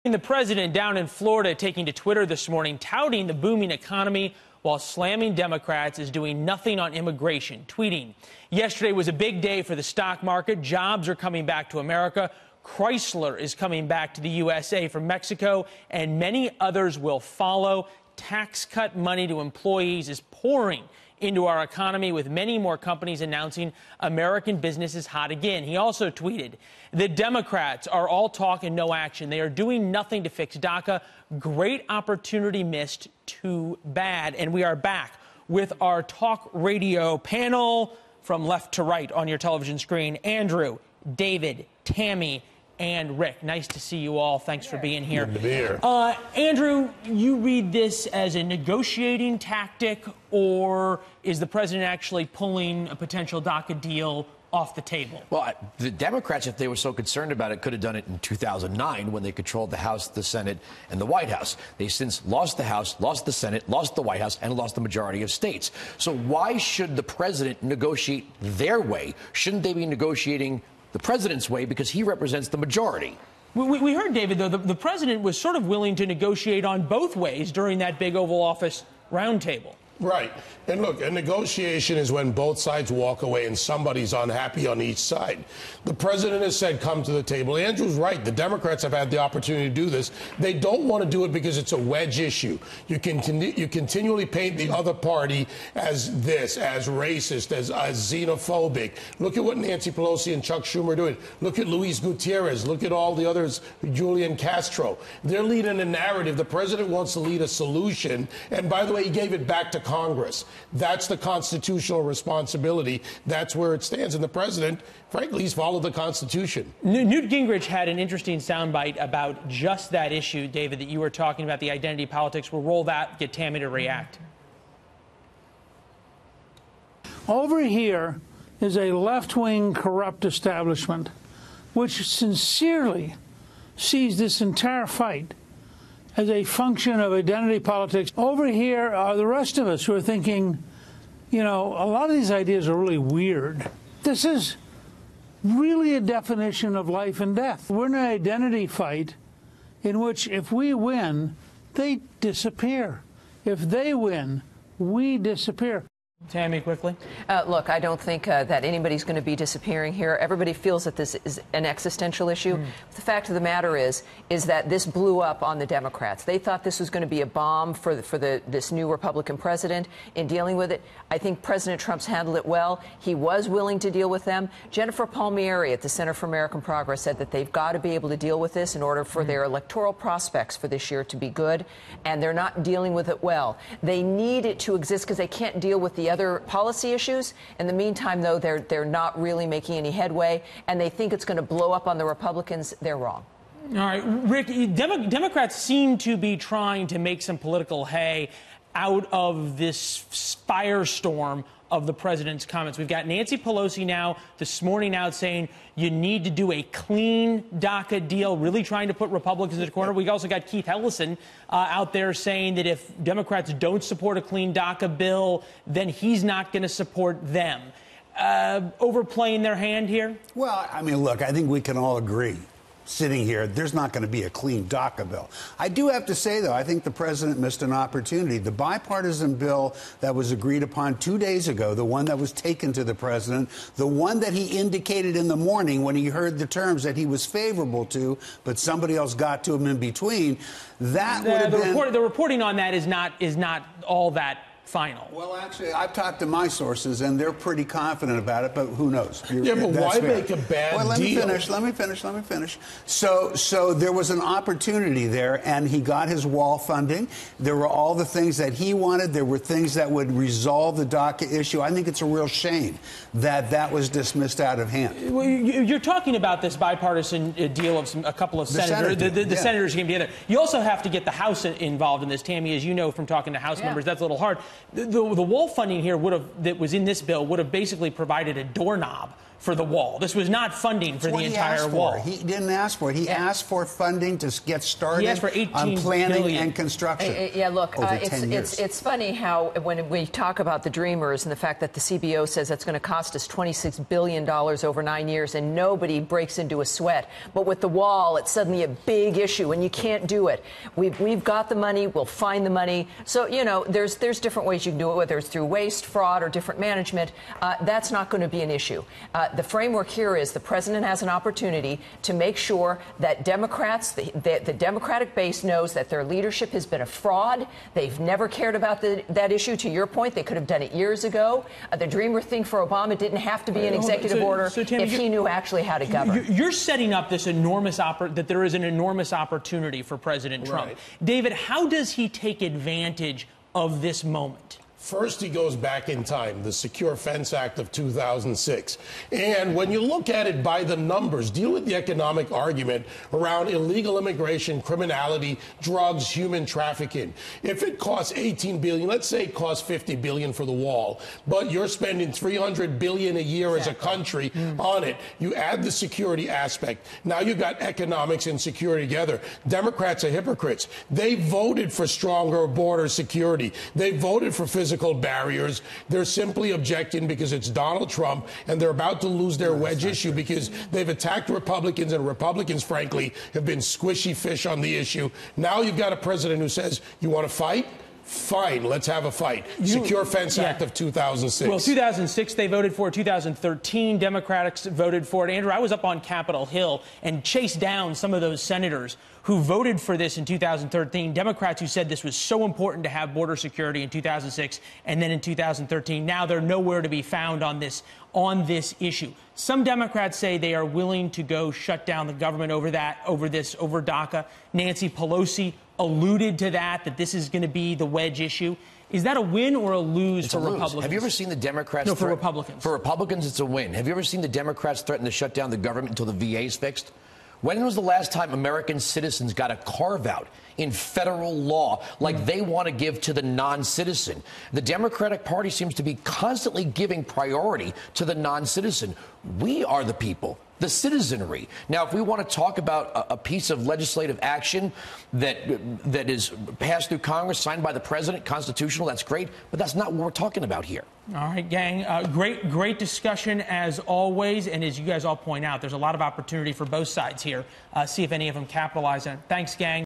The president down in Florida taking to Twitter this morning, touting the booming economy while slamming Democrats is doing nothing on immigration, tweeting, "Yesterday was a big day for the stock market. Jobs are coming back to America. Chrysler is coming back to the USA from Mexico, and many others will follow. Tax cut money to employees is pouring into our economy, with many more companies announcing American business is hot again." He also tweeted, "The Democrats are all talk and no action. They are doing nothing to fix DACA. Great opportunity missed. Too bad." And we are back with our talk radio panel from left to right on your television screen. Andrew, David, Tammy, and Rick. Nice to see you all. Thanks for being here. Good to be here. Andrew, you read this as a negotiating tactic, or is the president actually pulling a potential DACA deal off the table? Well, the Democrats, if they were so concerned about it, could have done it in 2009 when they controlled the House, the Senate, and the White House. They've since lost the House, lost the Senate, lost the White House, and lost the majority of states. So why should the president negotiate their way? Shouldn't they be negotiating the president's way, because he represents the majority? We heard, David, though, the president was sort of willing to negotiate on both ways during that big Oval Office roundtable. Right. And look, a negotiation is when both sides walk away and somebody's unhappy on each side. The president has said, come to the table. Andrew's right. The Democrats have had the opportunity to do this. They don't want to do it because it's a wedge issue. You continually paint the other party as this, as racist, as xenophobic. Look at what Nancy Pelosi and Chuck Schumer are doing. Look at Luis Gutierrez. Look at all the others, Julian Castro. They're leading a narrative. The president wants to lead a solution. And by the way, he gave it back to Congress. That's the constitutional responsibility. That's where it stands. And the president, frankly, he's followed the Constitution. Newt Gingrich had an interesting soundbite about just that issue, David, that you were talking about, the identity politics. We'll roll that, get Tammy to react. Over here is a left-wing corrupt establishment which sincerely sees this entire fight as a function of identity politics. Over here are the rest of us who are thinking, you know, a lot of these ideas are really weird. This is really a definition of life and death. We're in an identity fight in which if we win, they disappear. If they win, we disappear. Tammy, quickly. Look, I don't think that anybody's going to be disappearing here. Everybody feels that this is an existential issue. The fact of the matter is that this blew up on the Democrats. They thought this was going to be a bomb for this new Republican president in dealing with it. I think President Trump's handled it well. He was willing to deal with them. Jennifer Palmieri at the Center for American Progress said that they've got to be able to deal with this in order for their electoral prospects for this year to be good, and they're not dealing with it well. They need it to exist because they can't deal with the other policy issues. In the meantime, though, they're not really making any headway, and they think it's going to blow up on the Republicans. They're wrong. All right, Rick, Democrats seem to be trying to make some political hay out of this firestorm of the president's comments. We've got Nancy Pelosi now this morning out saying you need to do a clean DACA deal, really trying to put Republicans in the corner. We also got Keith Ellison out there saying that if Democrats don't support a clean DACA bill, then he's not going to support them. Overplaying their hand here? Well, I mean, look, I think we can all agree, sitting here, there's not going to be a clean DACA bill. I do have to say, though, I think the president missed an opportunity. The bipartisan bill that was agreed upon 2 days ago, the one that was taken to the president, the one that he indicated in the morning when he heard the terms that he was favorable to, but somebody else got to him in between, that would have been... The reporting on that is not all that final. Well, actually, I've talked to my sources, and they're pretty confident about it, but who knows? Yeah, but why make a bad deal? Let me finish. So there was an opportunity there, and he got his wall funding. There were all the things that he wanted. There were things that would resolve the DACA issue. I think it's a real shame that that was dismissed out of hand. Well, you're talking about this bipartisan deal of a couple of senators. The senators came together. You also have to get the House involved in this, Tammy, as you know from talking to House members. That's a little hard. The wall funding here that was in this bill would have basically provided a doorknob for the wall. This was not funding for the entire wall. He didn't ask for it. He asked for funding to get started he asked for $18 on planning billion. And construction. Yeah, look, it's funny how when we talk about the Dreamers and the fact that the CBO says that's going to cost us $26 billion over 9 years and nobody breaks into a sweat. But with the wall, it's suddenly a big issue and you can't do it. We've got the money. We'll find the money. So, you know, there's different ways you can do it, whether it's through waste, fraud, or different management. That's not going to be an issue. The framework here is the president has an opportunity to make sure that Democrats, the Democratic base knows that their leadership has been a fraud. They've never cared about that issue. To your point, they could have done it years ago. The Dreamer thing for Obama didn't have to be an executive order if he knew actually how to govern. You're setting up this enormous that there is an enormous opportunity for President Trump. Right. David, how does he take advantage of this moment? First, he goes back in time, the Secure Fence Act of 2006. And when you look at it by the numbers, deal with the economic argument around illegal immigration, criminality, drugs, human trafficking. If it costs $18 billion, let's say it costs $50 billion for the wall, but you're spending $300 billion a year as a country on it. You add the security aspect. Now you've got economics and security together. Democrats are hypocrites. They voted for stronger border security. They voted for physical barriers. They're simply objecting because it's Donald Trump, and they're about to lose their wedge issue because they've attacked Republicans, and Republicans, frankly, have been squishy fish on the issue. Now you've got a president who says, you want to fight? Fine, let's have a fight. Secure Fence Act of 2006. Well, 2006 they voted for it. 2013 Democrats voted for it. Andrew, I was up on Capitol Hill and chased down some of those senators who voted for this in 2013. Democrats who said this was so important to have border security in 2006 and then in 2013. Now they're nowhere to be found on this issue. Some Democrats say they are willing to go shut down the government over DACA. Nancy Pelosi alluded to that this is going to be the wedge issue. Is that a win or a lose for Republicans? Have you ever seen the Democrats? No, for Republicans. For Republicans, it's a win. Have you ever seen the Democrats threaten to shut down the government until the VA is fixed? When was the last time American citizens got a carve-out in federal law like they want to give to the non-citizen? The Democratic Party seems to be constantly giving priority to the non-citizen. We are the people, the citizenry. Now, if we want to talk about a piece of legislative action that is passed through Congress, signed by the president, constitutional, that's great, but that's not what we're talking about here. All right, gang. Great discussion as always. And as you guys all point out, there's a lot of opportunity for both sides here. See if any of them capitalize on it. Thanks, gang.